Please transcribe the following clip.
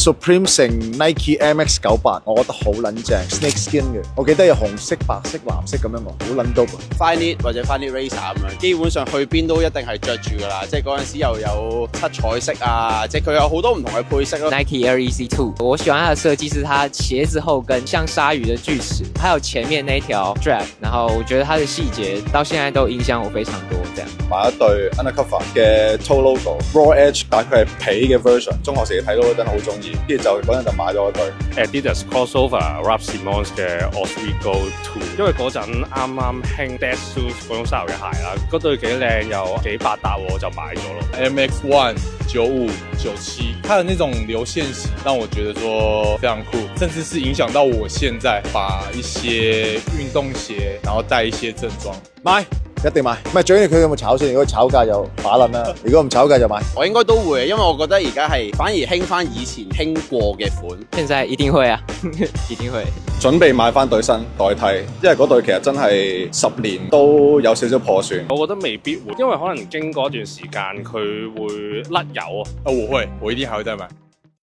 Supreme 乘 Nike MX98，我覺得好撚正 ，snake skin 嘅。我記得有紅色、白色、藍色咁樣喎，好撚多。Flyknit 或者 Flyknit Racer 咁樣，基本上去邊都一定係着住㗎啦。即係嗰陣時又有七彩色啊，即係佢有好多唔同嘅配色咯。Nike Air Easy 2，我喜歡它的設計是它鞋子後跟像鯊魚的鋸齒，還有前面那條 strap，然後我覺得它的細節到現在都影響我非常多。這樣買一對 Undercover 嘅 toe logo，Raw Edge，但係佢係皮嘅 version。中學時睇到嗰陣好中意，跟住就嗰陣就買咗一對 Adidas Crossover Ralph Simons 嘅 Oswego 2，因為嗰陣啱啱興 Dead Shoes 嗰種 style 嘅鞋啦，嗰對幾靚又幾百搭，我就買咗咯。MX1 95、97，它的那種流線型讓我覺得說非常酷，甚至是影響到我現在把一些運動鞋，然後帶一些正裝買。一定買，唔係最緊要佢有冇炒先。如果炒價就把撚啦，如果唔炒價就買。我應該都會，因為我覺得而家係反而興翻以前興過嘅款。現在一定會啊，一定會。準備買翻對新代替，因為嗰對其實真係10年都有少少破損。我覺得未必會，因為可能經過一段時間佢會甩油啊。我會，我一定還會再買。